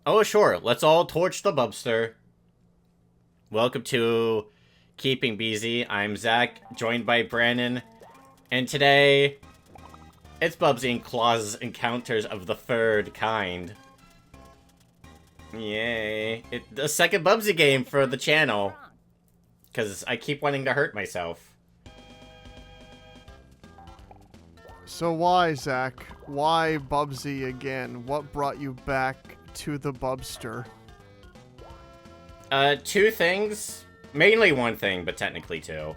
Oh, sure. Let's all torch the Bubster. Welcome to Keeping Busy. I'm Zach, joined by Brandon. And today, it's Bubsy and Claw's Encounters of the Third Kind. Yay. The second Bubsy game for the channel. Because I keep wanting to hurt myself. So why, Zach? Why Bubsy again? What brought you back to the Bubster? Two things. Mainly one thing, but technically two.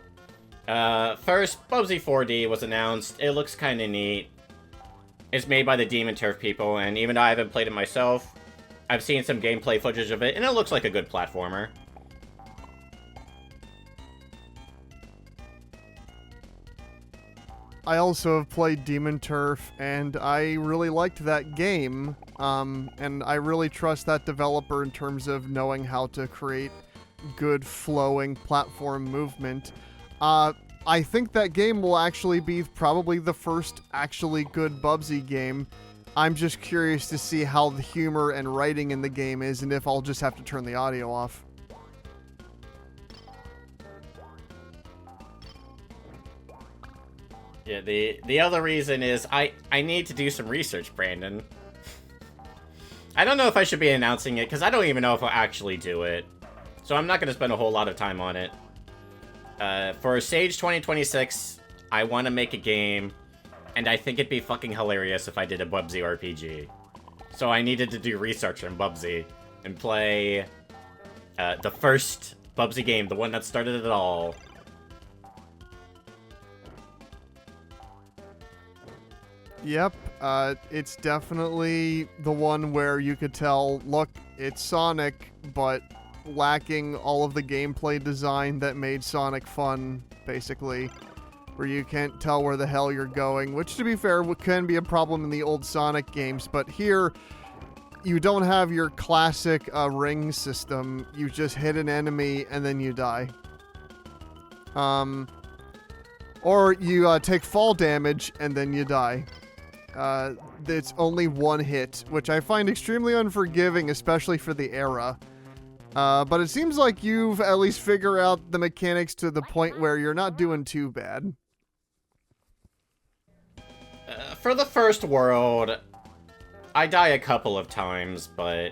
First, Bubsy 4D was announced. It looks kinda neat. It's made by the Demon Turf people, and even though I haven't played it myself, I've seen some gameplay footage of it, and it looks like a good platformer. I also have played Demon Turf, and I really liked that game, and I really trust that developer in terms of knowing how to create good flowing platform movement. I think that game will actually be probably the first actually good Bubsy game. I'm just curious to see how the humor and writing in the game is, and if I'll just have to turn the audio off. Yeah, the other reason is I need to do some research, Brandon. I don't know if I should be announcing it, because I don't even know if I'll actually do it. So I'm not going to spend a whole lot of time on it. For Sage 2026, I want to make a game, and I think it'd be fucking hilarious if I did a Bubsy RPG. So I needed to do research on Bubsy, and play the first Bubsy game, the one that started it all. Yep, it's definitely the one where you could tell, look, it's Sonic, but lacking all of the gameplay design that made Sonic fun, basically. Where you can't tell where the hell you're going, which, to be fair, can be a problem in the old Sonic games, but here, you don't have your classic ring system. You just hit an enemy, and then you die. Or you take fall damage, and then you die. It's only one hit, which I find extremely unforgiving, especially for the era. But it seems like you've at least figured out the mechanics to the point where you're not doing too bad. For the first world, I die a couple of times, but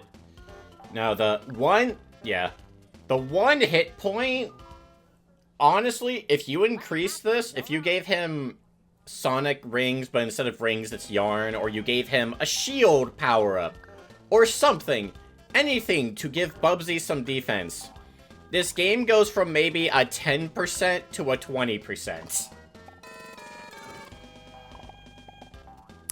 no, the one hit point, honestly, if you increase this, if you gave him Sonic rings, but instead of rings, it's yarn, or you gave him a shield power-up, or something, anything to give Bubsy some defense, this game goes from maybe a 10% to a 20%.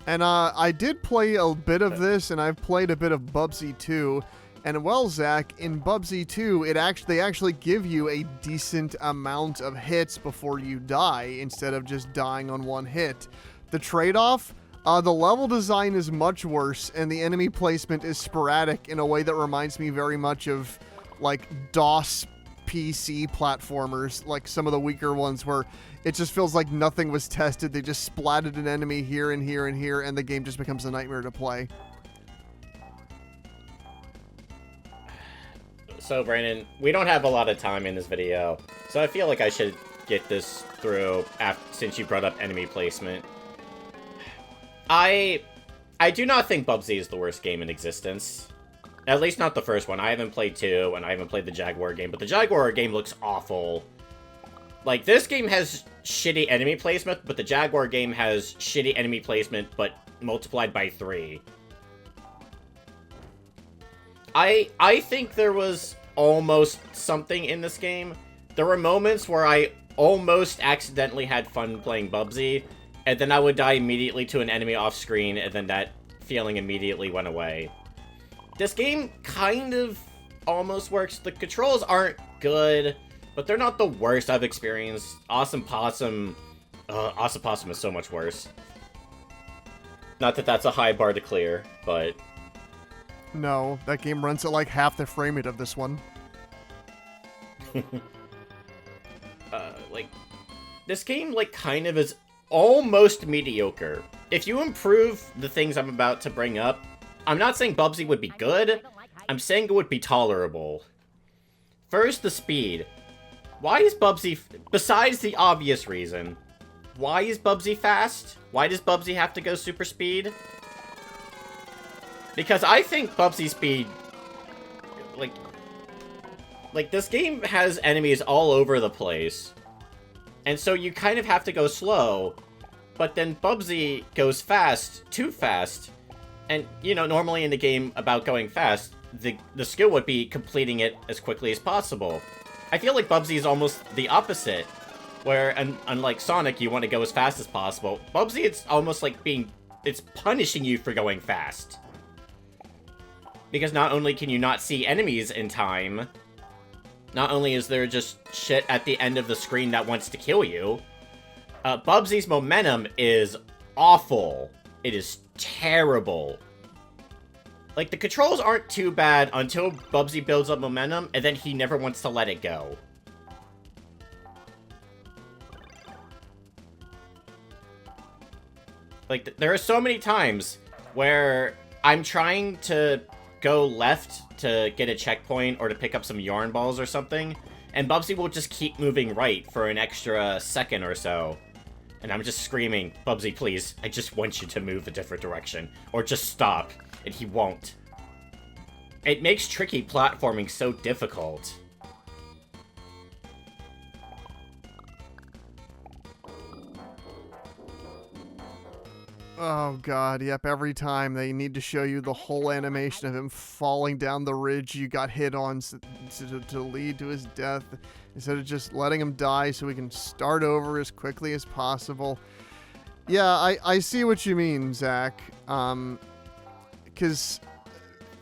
And I did play a bit of this, and I've played a bit of Bubsy 2. And well, Zach, in Bubsy 2, they actually give you a decent amount of hits before you die, instead of just dying on one hit. The trade-off, the level design is much worse, and the enemy placement is sporadic in a way that reminds me very much of, like, DOS PC platformers, like some of the weaker ones where it just feels like nothing was tested. They just splatted an enemy here and here and here, and the game just becomes a nightmare to play. So, Brandon, we don't have a lot of time in this video, so I feel like I should get this through since you brought up enemy placement. I do not think Bubsy is the worst game in existence. At least not the first one. I haven't played 2, and I haven't played the Jaguar game, but the Jaguar game looks awful. Like, this game has shitty enemy placement, but the Jaguar game has shitty enemy placement, but multiplied by 3. I think there was almost something in this game. There were moments where I almost accidentally had fun playing Bubsy, and then I would die immediately to an enemy off screen, and then that feeling immediately went away. This game kind of almost works. The controls aren't good, but they're not the worst I've experienced. Awesome Possum is so much worse. Not that that's a high bar to clear, but No, that game runs at like half the frame rate of this one. Like, this game, like, kind of is almost mediocre. If you improve the things I'm about to bring up, I'm not saying Bubsy would be good, I'm saying it would be tolerable. First, the speed. Why is Bubsy, besides the obvious reason, why is Bubsy fast? Why does Bubsy have to go super speed? Because I think Bubsy speed, like this game has enemies all over the place. And so you kind of have to go slow, but then Bubsy goes fast, too fast. And, you know, normally in the game about going fast, the skill would be completing it as quickly as possible. I feel like Bubsy is almost the opposite, where, unlike Sonic, you want to go as fast as possible. Bubsy, it's almost like it's punishing you for going fast. Because not only can you not see enemies in time, not only is there just shit at the end of the screen that wants to kill you, Bubsy's momentum is awful. It is terrible. Like, the controls aren't too bad until Bubsy builds up momentum, and then he never wants to let it go. Like, there are so many times where I'm trying to go left to get a checkpoint or to pick up some yarn balls or something, and Bubsy will just keep moving right for an extra second or so. And I'm just screaming, Bubsy, please, I just want you to move a different direction. Or just stop. And he won't. It makes tricky platforming so difficult. Oh god, yep, every time they need to show you the whole animation of him falling down the ridge you got hit on to lead to his death, instead of just letting him die so we can start over as quickly as possible. Yeah, I see what you mean, Zach. Because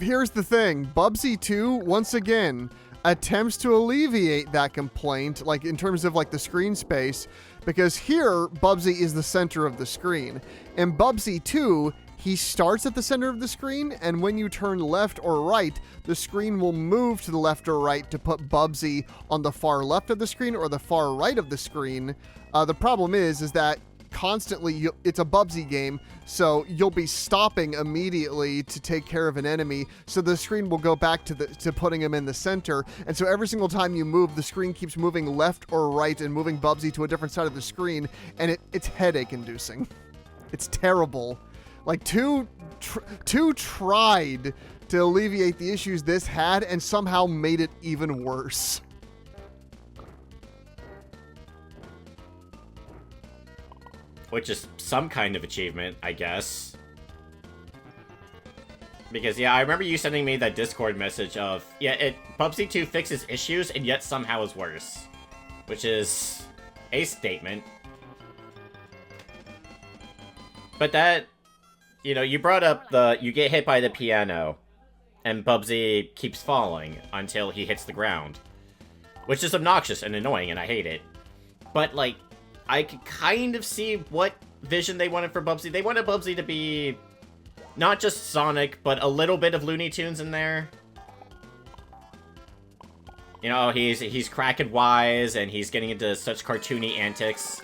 here's the thing, Bubsy 2, once again, attempts to alleviate that complaint, like in terms of like the screen space, because here Bubsy is the center of the screen. In Bubsy 2, he starts at the center of the screen, and when you turn left or right, the screen will move to the left or right to put Bubsy on the far left of the screen or the far right of the screen. The problem is that constantly it's a Bubsy game, so you'll be stopping immediately to take care of an enemy, so the screen will go back to putting him in the center, and so every single time you move, the screen keeps moving left or right and moving Bubsy to a different side of the screen, and it's headache inducing. It's terrible. Like, two tried to alleviate the issues this had and somehow made it even worse. Which is some kind of achievement, I guess. Because, yeah, I remember you sending me that Discord message of, yeah, Bubsy 2 fixes issues and yet somehow is worse. Which is a statement. But that, you know, you brought up you get hit by the piano, and Bubsy keeps falling until he hits the ground. Which is obnoxious and annoying, and I hate it. But, like, I could kind of see what vision they wanted for Bubsy. They wanted Bubsy to be not just Sonic, but a little bit of Looney Tunes in there. You know, he's cracking wise, and he's getting into such cartoony antics.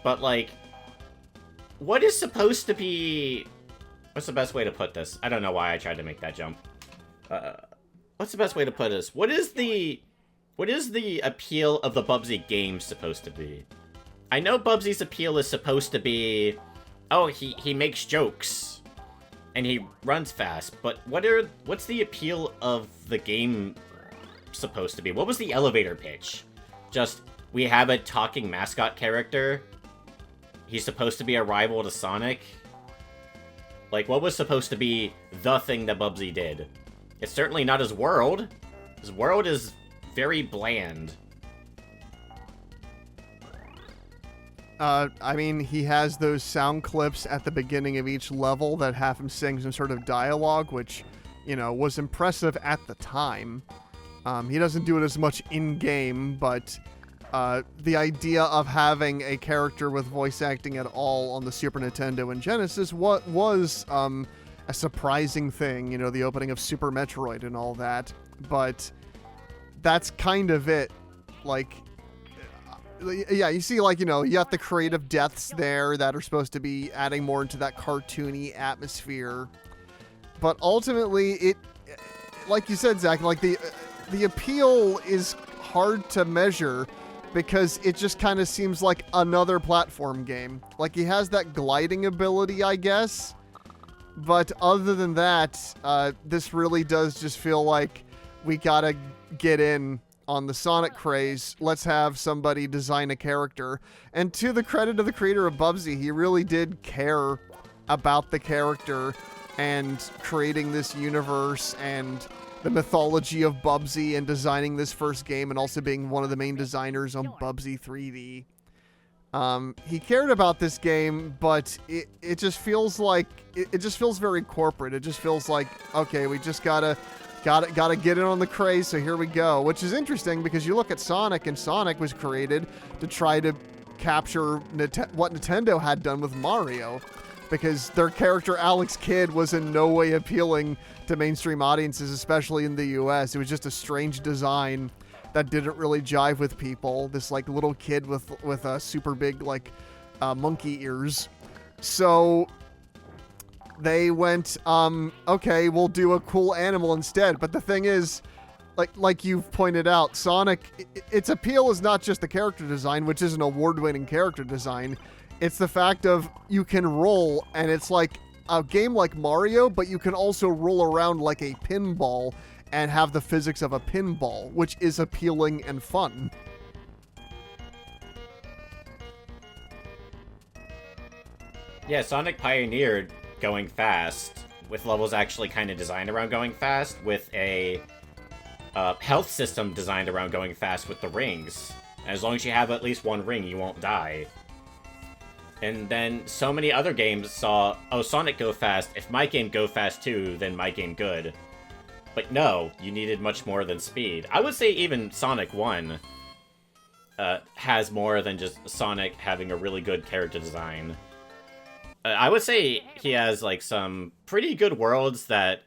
But, like, what is supposed to be... What's the best way to put this? I don't know why I tried to make that jump. What's the best way to put this? What is the appeal of the Bubsy game supposed to be? I know Bubsy's appeal is supposed to be, oh, he makes jokes, and he runs fast, but what's the appeal of the game supposed to be? What was the elevator pitch? Just, we have a talking mascot character? He's supposed to be a rival to Sonic? Like, what was supposed to be the thing that Bubsy did? It's certainly not his world. His world is very bland. I mean, he has those sound clips at the beginning of each level that have him sing some sort of dialogue, which, you know, was impressive at the time. He doesn't do it as much in-game, but the idea of having a character with voice acting at all on the Super Nintendo and Genesis was a surprising thing, you know, the opening of Super Metroid and all that, but that's kind of it. Like, yeah, you see, like, you know, you got the creative deaths there that are supposed to be adding more into that cartoony atmosphere. but ultimately, it, like you said, Zach, like the appeal is hard to measure because it just kind of seems like another platform game. Like, he has that gliding ability, I guess, but other than that, this really does just feel like we gotta get in on the Sonic craze. Let's have somebody design a character. And to the credit of the creator of Bubsy, he really did care about the character and creating this universe and the mythology of Bubsy and designing this first game and also being one of the main designers on Bubsy 3D. He cared about this game, but it just feels like it just feels very corporate. It just feels like, okay, we just gotta get in on the craze, so here we go. Which is interesting because you look at Sonic, and Sonic was created to try to capture what Nintendo had done with Mario, because their character Alex Kidd was in no way appealing to mainstream audiences, especially in the US. It was just a strange design that didn't really jive with people. This like little kid with a super big like monkey ears. So they went, okay, we'll do a cool animal instead. But the thing is, like you've pointed out, Sonic, its appeal is not just the character design, which is an award-winning character design. It's the fact of you can roll, and it's like a game like Mario, but you can also roll around like a pinball and have the physics of a pinball, which is appealing and fun. Yeah, Sonic pioneered going fast, with levels actually kind of designed around going fast, with a health system designed around going fast with the rings. And as long as you have at least one ring, you won't die. And then so many other games saw, oh, Sonic go fast, if my game go fast too, then my game good. But no, you needed much more than speed. I would say even Sonic 1 has more than just Sonic having a really good character design. I would say he has like some pretty good worlds that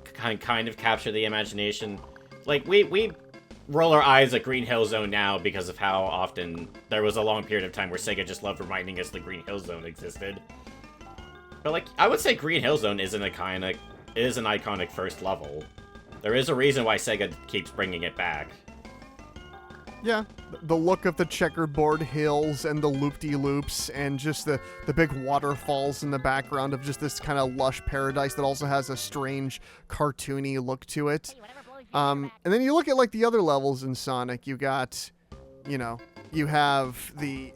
kind of capture the imagination. Like, we roll our eyes at Green Hill Zone now because of how often there was a long period of time where Sega just loved reminding us the Green Hill Zone existed. But like, I would say Green Hill Zone is an iconic first level. There is a reason why Sega keeps bringing it back. Yeah, the look of the checkerboard hills and the loop-de-loops and just the big waterfalls in the background of just this kind of lush paradise that also has a strange cartoony look to it. And then you look at like the other levels in Sonic. You got, you have the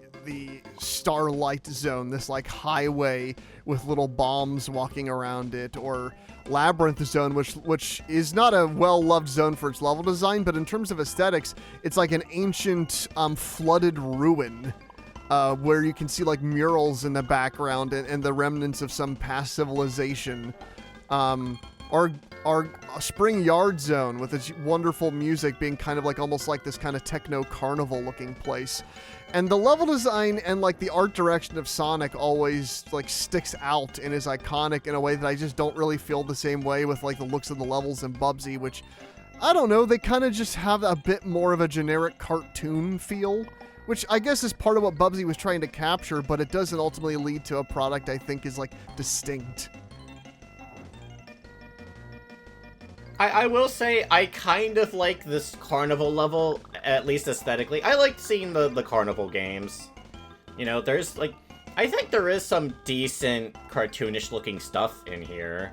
Starlight Zone, this like highway with little bombs walking around it, or Labyrinth Zone, which is not a well-loved zone for its level design, but in terms of aesthetics, it's like an ancient flooded ruin where you can see like murals in the background and the remnants of some past civilization. Our Spring Yard Zone with its wonderful music being kind of like almost like this kind of techno carnival looking place. And the level design and like the art direction of Sonic always like sticks out and is iconic in a way that I just don't really feel the same way with like the looks of the levels in Bubsy, which, I don't know, they kind of just have a bit more of a generic cartoon feel, which I guess is part of what Bubsy was trying to capture, but it doesn't ultimately lead to a product I think is like distinct. I will say I kind of like this carnival level, at least aesthetically. I like seeing the carnival games. There's like, I think there is some decent cartoonish looking stuff in here.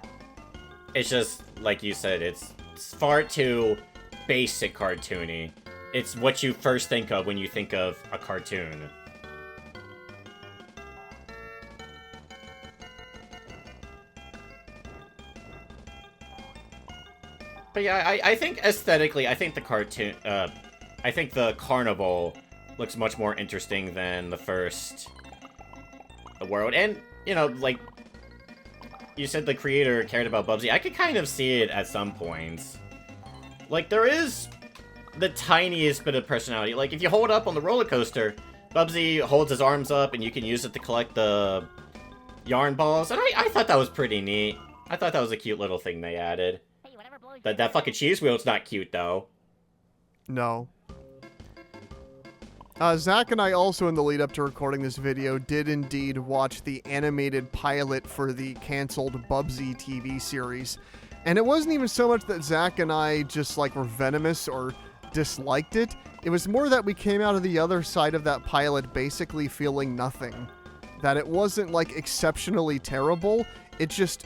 It's just, like you said, it's far too basic cartoony. It's what you first think of when you think of a cartoon. But yeah, I think aesthetically, I think the cartoon, I think the carnival looks much more interesting than the first world. And, like, you said the creator cared about Bubsy. I could kind of see it at some points. Like, there is the tiniest bit of personality. Like, if you hold up on the roller coaster, Bubsy holds his arms up and you can use it to collect the yarn balls. And I thought that was pretty neat. I thought that was a cute little thing they added. That fucking cheese wheel's not cute, though. No. Zach and I also, in the lead up to recording this video, did indeed watch the animated pilot for the canceled Bubsy TV series. And it wasn't even so much that Zach and I just like were venomous or disliked it. It was more that we came out of the other side of that pilot basically feeling nothing. That it wasn't like exceptionally terrible. It just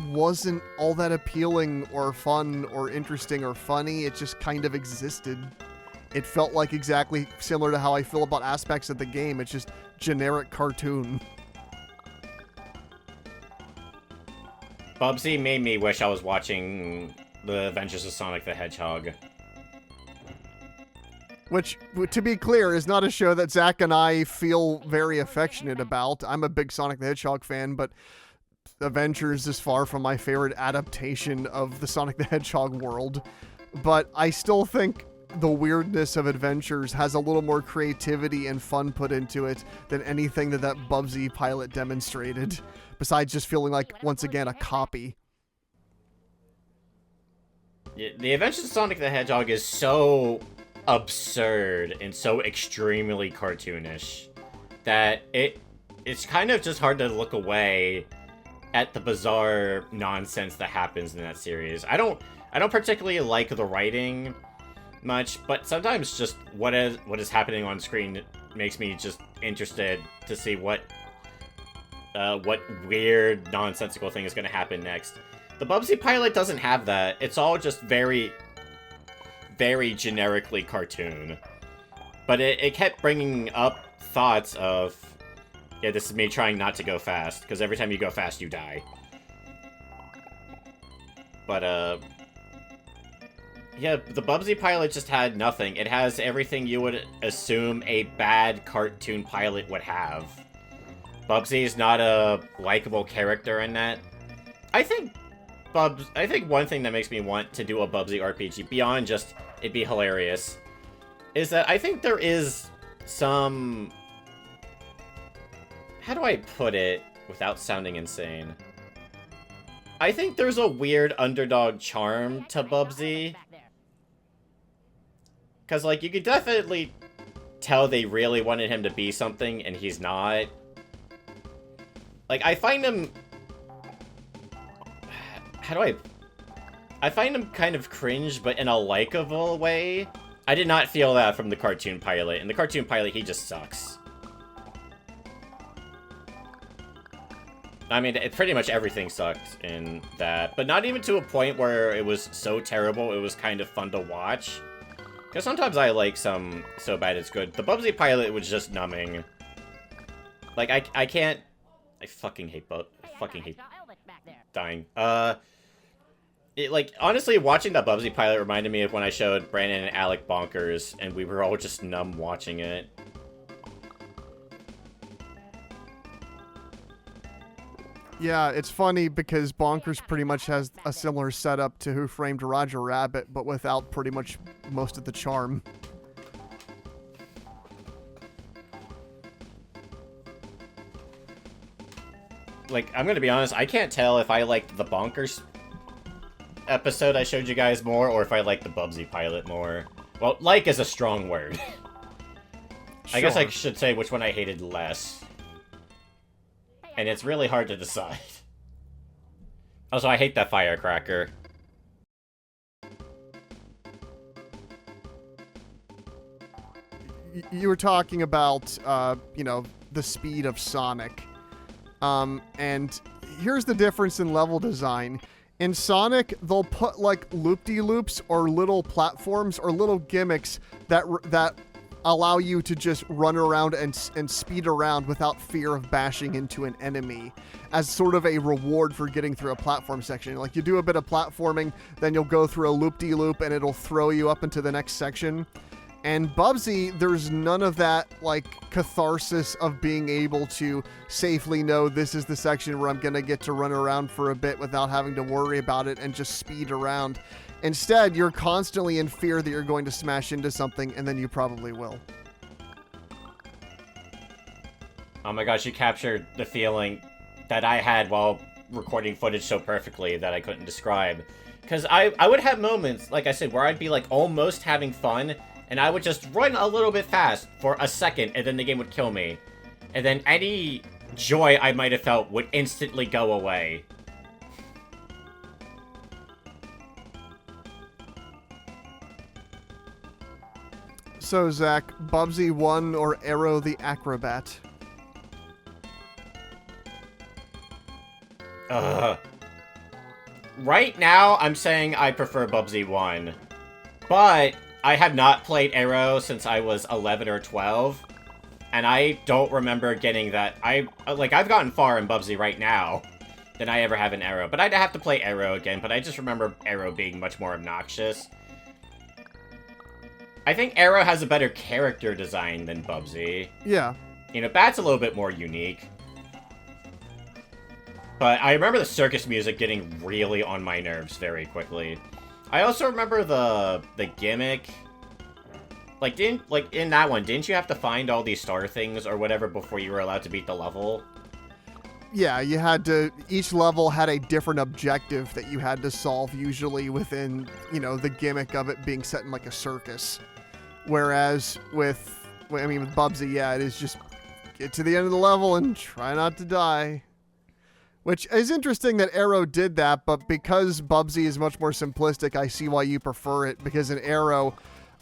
wasn't all that appealing or fun or interesting or funny. It just kind of existed. It felt like exactly similar to how I feel about aspects of the game. It's just generic cartoon. Bubsy made me wish I was watching The Adventures of Sonic the Hedgehog. Which, to be clear, is not a show that Zach and I feel very affectionate about. I'm a big Sonic the Hedgehog fan, but Adventures is far from my favorite adaptation of the Sonic the Hedgehog world. But I still think the weirdness of Adventures has a little more creativity and fun put into it than anything that Bubsy pilot demonstrated, besides just feeling like, once again, a copy. Yeah, the Adventures of Sonic the Hedgehog is so absurd and so extremely cartoonish that it's kind of just hard to look away at the bizarre nonsense that happens in that series. I don't particularly like the writing much, but sometimes just what is happening on screen makes me just interested to see what weird nonsensical thing is going to happen next. The Bubsy pilot doesn't have that. It's all just very, very generically cartoon. But it kept bringing up thoughts of, yeah, this is me trying not to go fast, because every time you go fast, you die. But, yeah, the Bubsy pilot just had nothing. It has everything you would assume a bad cartoon pilot would have. Bubsy is not a likable character in that. I think one thing that makes me want to do a Bubsy RPG, beyond just it'd be hilarious, is that I think there is some... How do I put it without sounding insane? I think there's a weird underdog charm to Bubsy. Because, like, you could definitely tell they really wanted him to be something, and he's not. Like, I find him... I find him kind of cringe, but in a likable way. I did not feel that from the cartoon pilot. In the cartoon pilot, he just sucks. I mean, pretty much everything sucked in that. But not even to a point where it was so terrible, it was kind of fun to watch. Because sometimes I like some so bad it's good. The Bubsy pilot was just numbing. Like, I can't... I fucking hate dying. Like, honestly, watching that Bubsy pilot reminded me of when I showed Brandon and Alec Bonkers, and we were all just numb watching it. Yeah, it's funny because Bonkers pretty much has a similar setup to Who Framed Roger Rabbit, but without pretty much most of the charm. Like, I'm gonna be honest, I can't tell if I liked the Bonkers episode I showed you guys more, or if I liked the Bubsy pilot more. Well, like is a strong word. I guess I should say which one I hated less. And it's really hard to decide. Also, I hate that firecracker. You were talking about, you know, the speed of Sonic. And here's the difference in level design. In Sonic, they'll put, like, loop-de-loops or little platforms or little gimmicks that allow you to just run around and speed around without fear of bashing into an enemy as sort of a reward for getting through a platform section. Like, you do a bit of platforming, then you'll go through a loop-de-loop and it'll throw you up into the next section. And Bubsy, there's none of that, like, catharsis of being able to safely know this is the section where I'm gonna get to run around for a bit without having to worry about it and just speed around. Instead, you're constantly in fear that you're going to smash into something, and then you probably will. Oh my gosh, you captured the feeling that I had while recording footage so perfectly that I couldn't describe. Because I would have moments, like I said, where I'd be, like, almost having fun, and I would just run a little bit fast for a second, and then the game would kill me. And then any joy I might have felt would instantly go away. So, Zach, Bubsy 1 or Arrow the Acrobat? Right now, I'm saying I prefer Bubsy 1. But I have not played Arrow since I was 11 or 12. And I don't remember getting that. I've gotten far in Bubsy right now than I ever have in Arrow. But I'd have to play Arrow again. But I just remember Arrow being much more obnoxious. I think Arrow has a better character design than Bubsy. Yeah. You know, Bat's a little bit more unique. But I remember the circus music getting really on my nerves very quickly. I also remember the gimmick. Like, in that one, didn't you have to find all these star things or whatever before you were allowed to beat the level? Yeah, you had to, each level had a different objective that you had to solve, usually within, you know, the gimmick of it being set in like a circus. Whereas with Bubsy, yeah, it is just get to the end of the level and try not to die. Which is interesting that Arrow did that, but because Bubsy is much more simplistic, I see why you prefer it. Because in Arrow,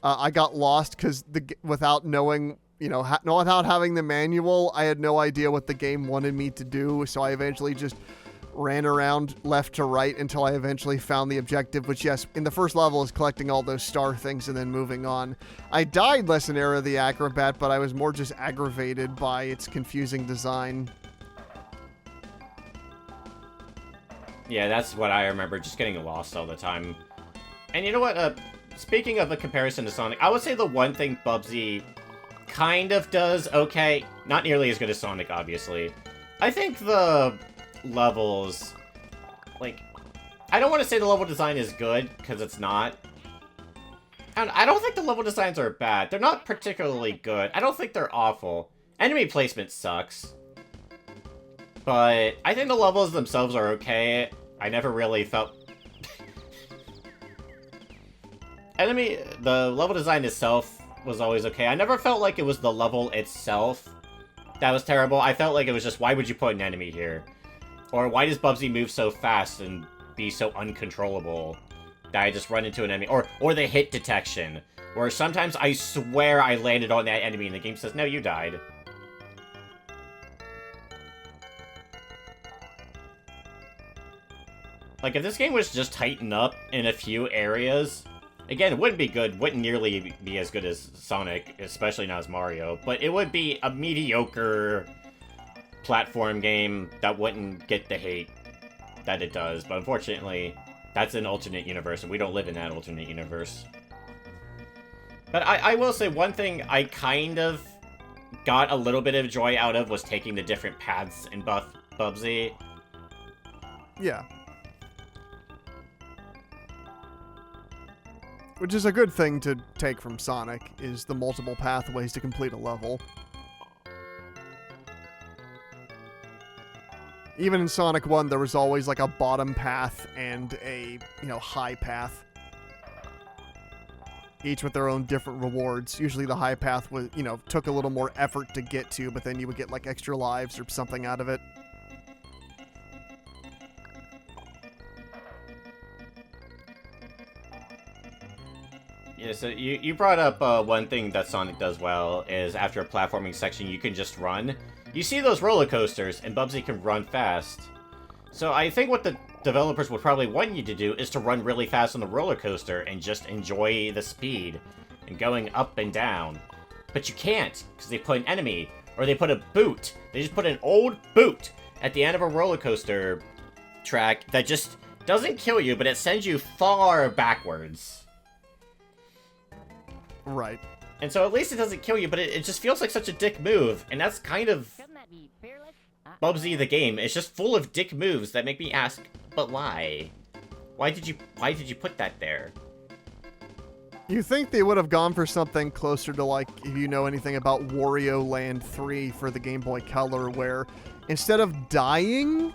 I got lost because without knowing, you know, without having the manual, I had no idea what the game wanted me to do. So I eventually just ran around left to right until I eventually found the objective, which, yes, in the first level is collecting all those star things and then moving on. I died less in Arrow the Acrobat, but I was more just aggravated by its confusing design. Yeah, that's what I remember, just getting lost all the time. And you know what, speaking of the comparison to Sonic, I would say the one thing Bubsy kind of does okay, not nearly as good as Sonic, obviously. I think the levels, like, I don't want to say the level design is good, because it's not. And I don't think the level designs are bad. They're not particularly good. I don't think they're awful. Enemy placement sucks. But I think the levels themselves are okay. I never really felt... The level design itself was always okay. I never felt like it was the level itself that was terrible. I felt like it was just, why would you put an enemy here? Or why does Bubsy move so fast and be so uncontrollable that I just run into an enemy? Or the hit detection, where sometimes I swear I landed on that enemy and the game says, no, you died. Like, if this game was just tightened up in a few areas, again, it wouldn't be good, wouldn't nearly be as good as Sonic, especially not as Mario, but it would be a mediocre platform game that wouldn't get the hate that it does. But unfortunately, that's an alternate universe, and we don't live in that alternate universe. But I will say one thing I kind of got a little bit of joy out of was taking the different paths in Bubsy. Yeah. Which is a good thing to take from Sonic, is the multiple pathways to complete a level. Even in Sonic 1, there was always like a bottom path and a, you know, high path. Each with their own different rewards. Usually the high path was, you know, took a little more effort to get to, but then you would get like extra lives or something out of it. Yeah, so you brought up one thing that Sonic does well, is after a platforming section, you can just run. You see those roller coasters, and Bubsy can run fast. So I think what the developers would probably want you to do is to run really fast on the roller coaster and just enjoy the speed and going up and down. But you can't, because they put an enemy, or they put a boot. They just put an old boot at the end of a roller coaster track that just doesn't kill you, but it sends you far backwards. Right. And so at least it doesn't kill you, but it just feels like such a dick move. And that's kind of Bubsy the game. It's just full of dick moves that make me ask, but why? Why did you put that there? You think they would have gone for something closer to, like, if you know anything about Wario Land 3 for the Game Boy Color, where instead of dying,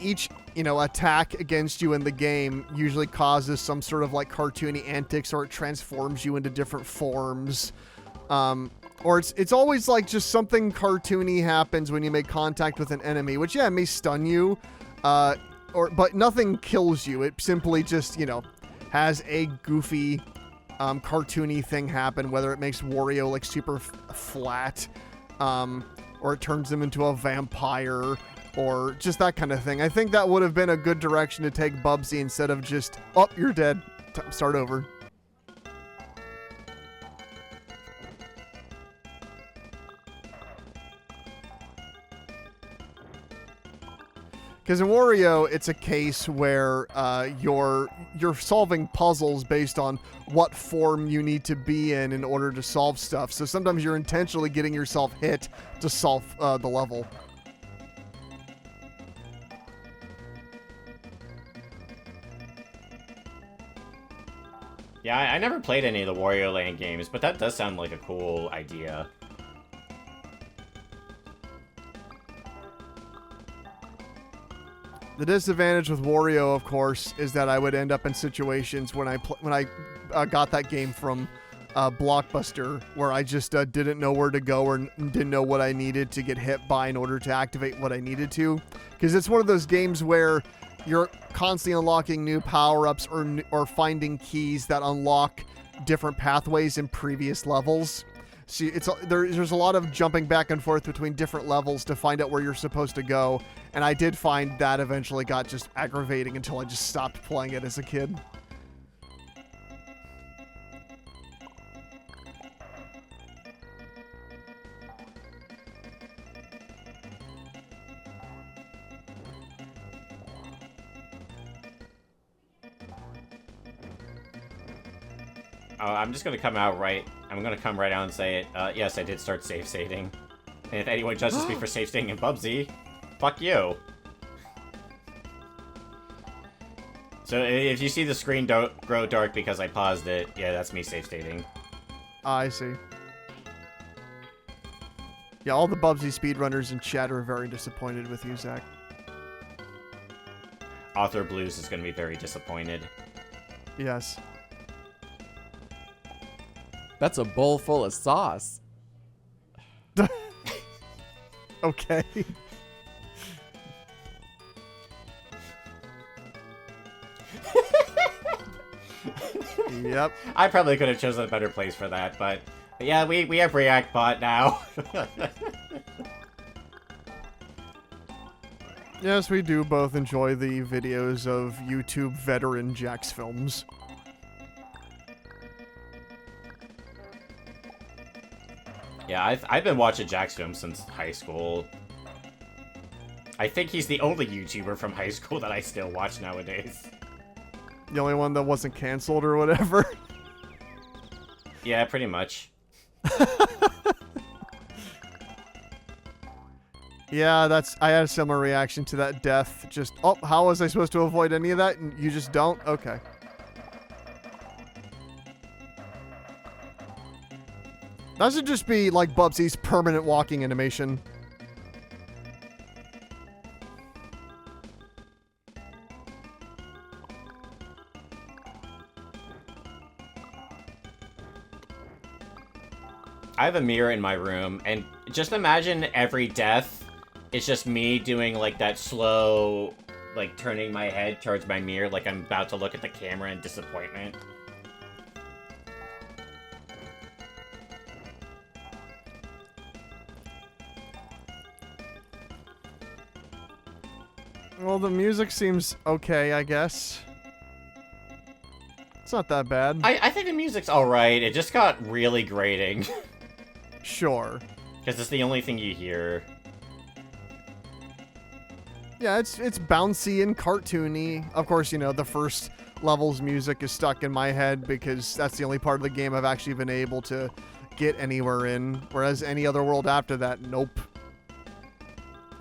Each, attack against you in the game usually causes some sort of like cartoony antics, or it transforms you into different forms. Or it's always like just something cartoony happens when you make contact with an enemy, which it may stun you, but nothing kills you. It simply just, has a goofy, cartoony thing happen, whether it makes Wario like super flat, or it turns him into a vampire, or just that kind of thing. I think that would have been a good direction to take Bubsy instead of just, oh, you're dead. Start over. Because in Wario, it's a case where you're solving puzzles based on what form you need to be in order to solve stuff. So sometimes you're intentionally getting yourself hit to solve the level. Yeah, I never played any of the Wario Land games, but that does sound like a cool idea. The disadvantage with Wario, of course, is that I would end up in situations when I got that game from Blockbuster, where I just didn't know where to go or didn't know what I needed to get hit by in order to activate what I needed to. Because it's one of those games where you're constantly unlocking new power-ups or finding keys that unlock different pathways in previous levels. See, there's a lot of jumping back and forth between different levels to find out where you're supposed to go, and I did find that eventually got just aggravating until I just stopped playing it as a kid. I'm just gonna come out right. I'm gonna come right out and say it. Yes, I did start safe stating. And if anyone judges me for safe stating in Bubsy, fuck you. So if you see the screen grow dark because I paused it, yeah, that's me safe stating. I see. Yeah, all the Bubsy speedrunners in chat are very disappointed with you, Zach. Author Blues is gonna be very disappointed. Yes. That's a bowl full of sauce. Okay. Yep. I probably could have chosen a better place for that, but yeah, we have React Bot now. Yes, we do both enjoy the videos of YouTube veteran Jack's films. Yeah, I've been watching Jack's films since high school. I think he's the only YouTuber from high school that I still watch nowadays. The only one that wasn't canceled or whatever. Yeah, pretty much. Yeah, I had a similar reaction to that death. Just, oh, how was I supposed to avoid any of that? And you just don't? Okay. That should just be like Bubsy's permanent walking animation. I have a mirror in my room, and just imagine every death is just me doing, like, that slow, like, turning my head towards my mirror like I'm about to look at the camera in disappointment. Well, the music seems okay, I guess. It's not that bad. I think the music's alright, it just got really grating. Sure. Because it's the only thing you hear. Yeah, it's bouncy and cartoony. Of course, you know, the first level's music is stuck in my head because that's the only part of the game I've actually been able to get anywhere in. Whereas any other world after that, nope.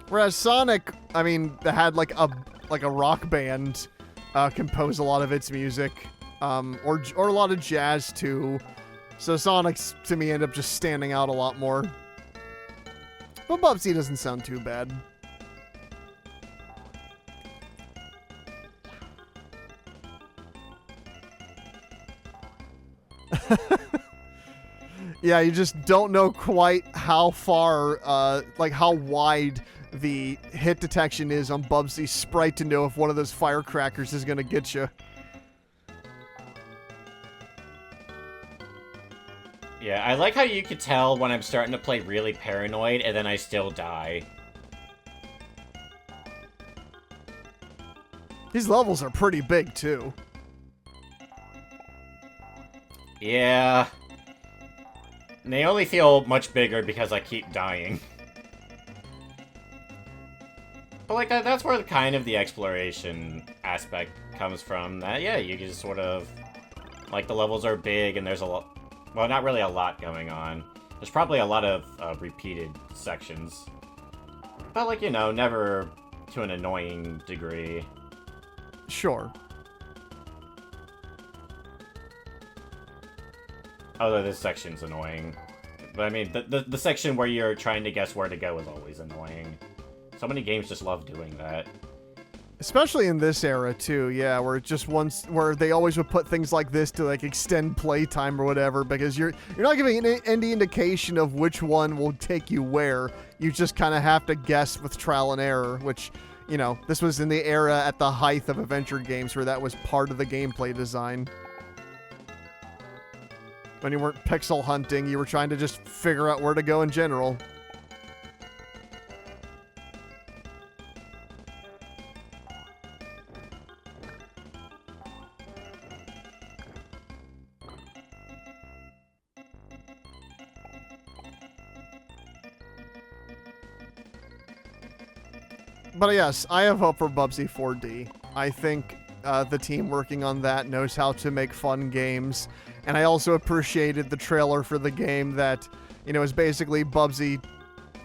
Whereas Sonic, I mean, they had like a rock band compose a lot of its music, or a lot of jazz too. So Sonic's, to me, end up just standing out a lot more. But Bubsy doesn't sound too bad. Yeah, you just don't know quite how far, like how wide the hit detection is on Bubsy's sprite to know if one of those firecrackers is going to get you. Yeah, I like how you could tell when I'm starting to play really paranoid and then I still die. These levels are pretty big, too. Yeah. And they only feel much bigger because I keep dying. But, like, that's where kind of the exploration aspect comes from. That, yeah, you just sort of... Like, the levels are big and there's a lot... Well, not really a lot going on. There's probably a lot of repeated sections. But, like, you know, never to an annoying degree. Sure. Although this section's annoying. But, I mean, the section where you're trying to guess where to go is always annoying. So many games just love doing that. Especially in this era, too, yeah, where it just where they always would put things like this to, like, extend playtime or whatever, because you're not giving any indication of which one will take you where. You just kind of have to guess with trial and error, which, you know, this was in the era at the height of adventure games where that was part of the gameplay design. When you weren't pixel hunting, you were trying to just figure out where to go in general. But yes, I have hope for Bubsy 4D. I think the team working on that knows how to make fun games. And I also appreciated the trailer for the game that, you know, is basically Bubsy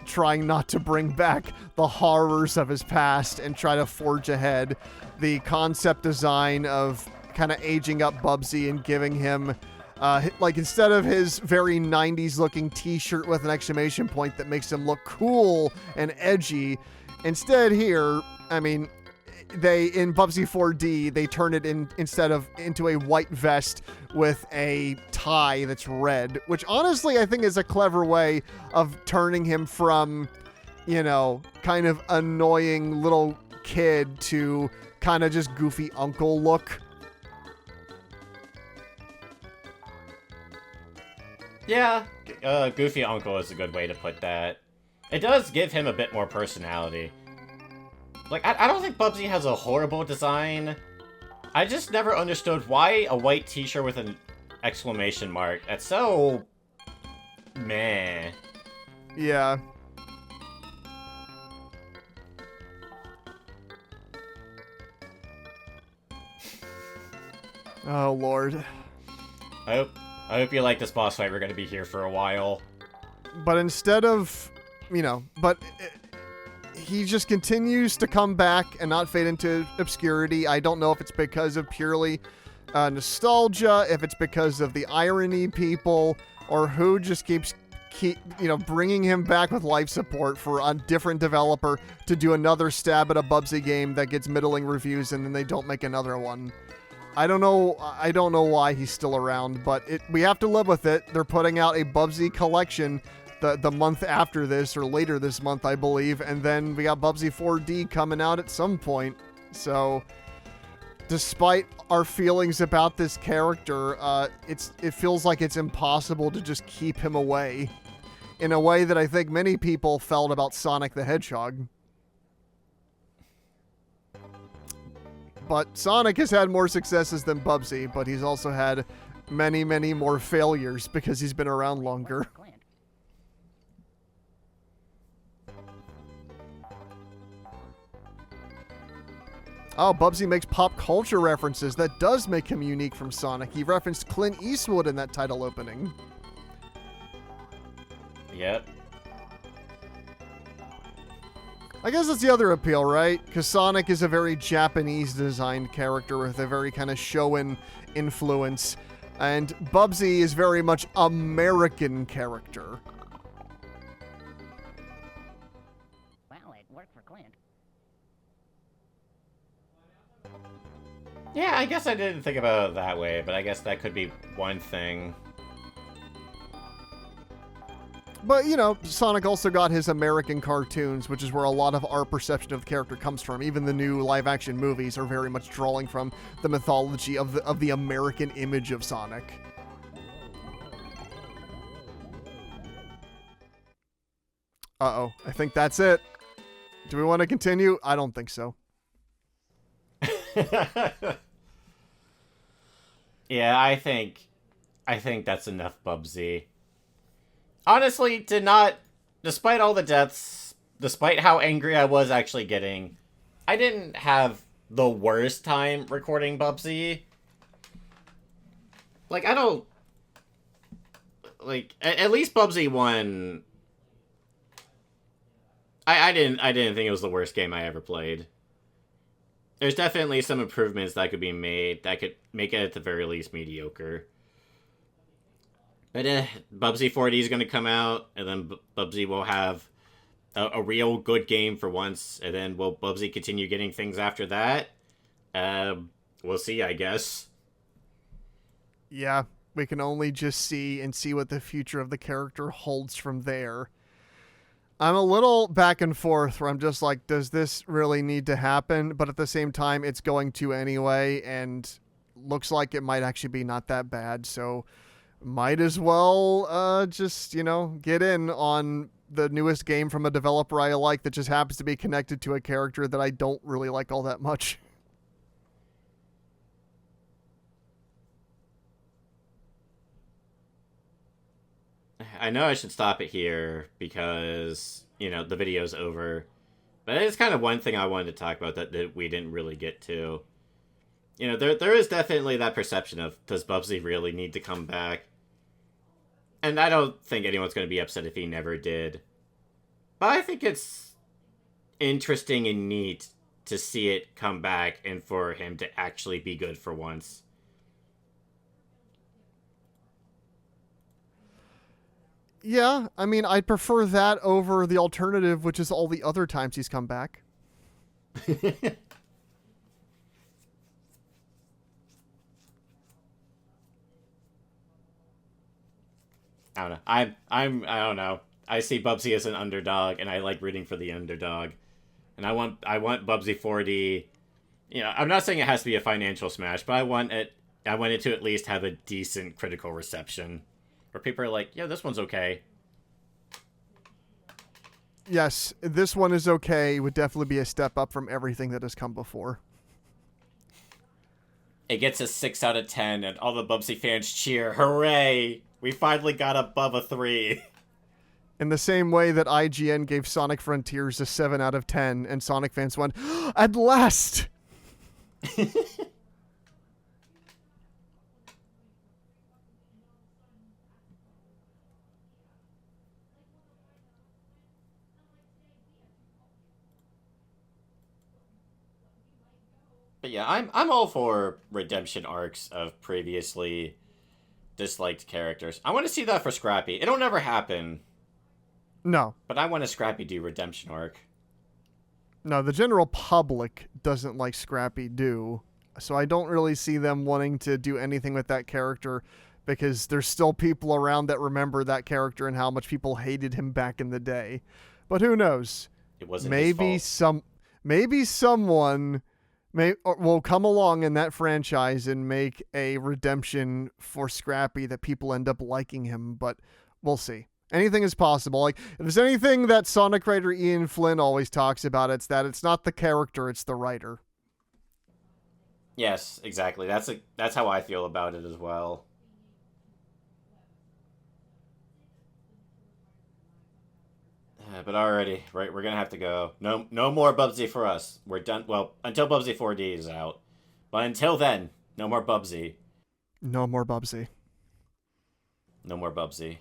trying not to bring back the horrors of his past and try to forge ahead. The concept design of kind of aging up Bubsy and giving him, like, instead of his very 90s looking t-shirt with an exclamation point that makes him look cool and edgy, instead here, I mean, in Bubsy 4D, they turn it into a white vest with a tie that's red, which honestly I think is a clever way of turning him from, you know, kind of annoying little kid to kind of just goofy uncle look. Yeah, Goofy Uncle is a good way to put that. It does give him a bit more personality. Like, I don't think Bubsy has a horrible design. I just never understood why a white t-shirt with an exclamation mark. That's so... meh. Yeah. Oh, Lord. I hope you like this boss fight. We're gonna be here for a while. But instead of, you know, he just continues to come back and not fade into obscurity. I don't know if it's because of purely nostalgia, if it's because of the irony people, or who just keeps bringing him back with life support for a different developer to do another stab at a Bubsy game that gets middling reviews and then they don't make another one. I don't know why he's still around, but we have to live with it. They're putting out a Bubsy collection the month after this, or later this month, I believe, and then we got Bubsy 4D coming out at some point. So, despite our feelings about this character, it feels like it's impossible to just keep him away, in a way that I think many people felt about Sonic the Hedgehog. But Sonic has had more successes than Bubsy, but he's also had many, many more failures because he's been around longer. Oh, Bubsy makes pop culture references. That does make him unique from Sonic. He referenced Clint Eastwood in that title opening. Yep. I guess that's the other appeal, right? Because Sonic is a very Japanese-designed character with a very kind of Shonen influence. And Bubsy is very much American character. Well, it worked for Clint. Yeah, I guess I didn't think about it that way, but I guess that could be one thing. But, you know, Sonic also got his American cartoons, which is where a lot of our perception of the character comes from. Even the new live-action movies are very much drawing from the mythology of the American image of Sonic. Uh-oh, I think that's it. Do we want to continue? I don't think so. Yeah, I think that's enough, Bubsy. Honestly, despite all the deaths, despite how angry I was actually getting, I didn't have the worst time recording Bubsy. Like, I don't... Like, at least Bubsy 1... I didn't think it was the worst game I ever played. There's definitely some improvements that could be made that could make it at the very least mediocre. But Bubsy 4D is going to come out, and then Bubsy will have a real good game for once, and then will Bubsy continue getting things after that? We'll see, I guess. Yeah, we can only just see what the future of the character holds from there. I'm a little back and forth where I'm just like, does this really need to happen? But at the same time, it's going to anyway, and looks like it might actually be not that bad, so might as well just, you know, get in on the newest game from a developer I like that just happens to be connected to a character that I don't really like all that much. I know I should stop it here because, you know, the video's over. But it's kind of one thing I wanted to talk about that we didn't really get to. You know, there is definitely that perception of, does Bubsy really need to come back? And I don't think anyone's going to be upset if he never did. But I think it's interesting and neat to see it come back and for him to actually be good for once. Yeah, I mean, I'd prefer that over the alternative, which is all the other times he's come back. I don't know. I don't know. I see Bubsy as an underdog, and I like rooting for the underdog. And I want Bubsy 4D. You know, I'm not saying it has to be a financial smash, but I want it to at least have a decent critical reception, where people are like, "Yeah, this one's okay." Yes, this one is okay. It would definitely be a step up from everything that has come before. It gets a 6 out of 10, and all the Bubsy fans cheer, "Hooray! We finally got above a 3." In the same way that IGN gave Sonic Frontiers a 7 out of 10, and Sonic fans went, "At last!" But yeah, I'm all for redemption arcs of previously disliked characters. I want to see that for Scrappy. It'll never happen. No. But I want a Scrappy do redemption arc. No, the general public doesn't like Scrappy Doo, so I don't really see them wanting to do anything with that character because there's still people around that remember that character and how much people hated him back in the day. But who knows? It wasn't his fault. Maybe someone will come along in that franchise and make a redemption for Scrappy that people end up liking him, but we'll see. Anything is possible. Like, if there's anything that Sonic writer Ian Flynn always talks about, it's that it's not the character, it's the writer. Yes, exactly. That's how I feel about it as well. But alrighty, right, we're gonna have to go. No more Bubsy for us. We're done. Well, until Bubsy 4D is out. But until then, no more Bubsy. No more Bubsy. No more Bubsy.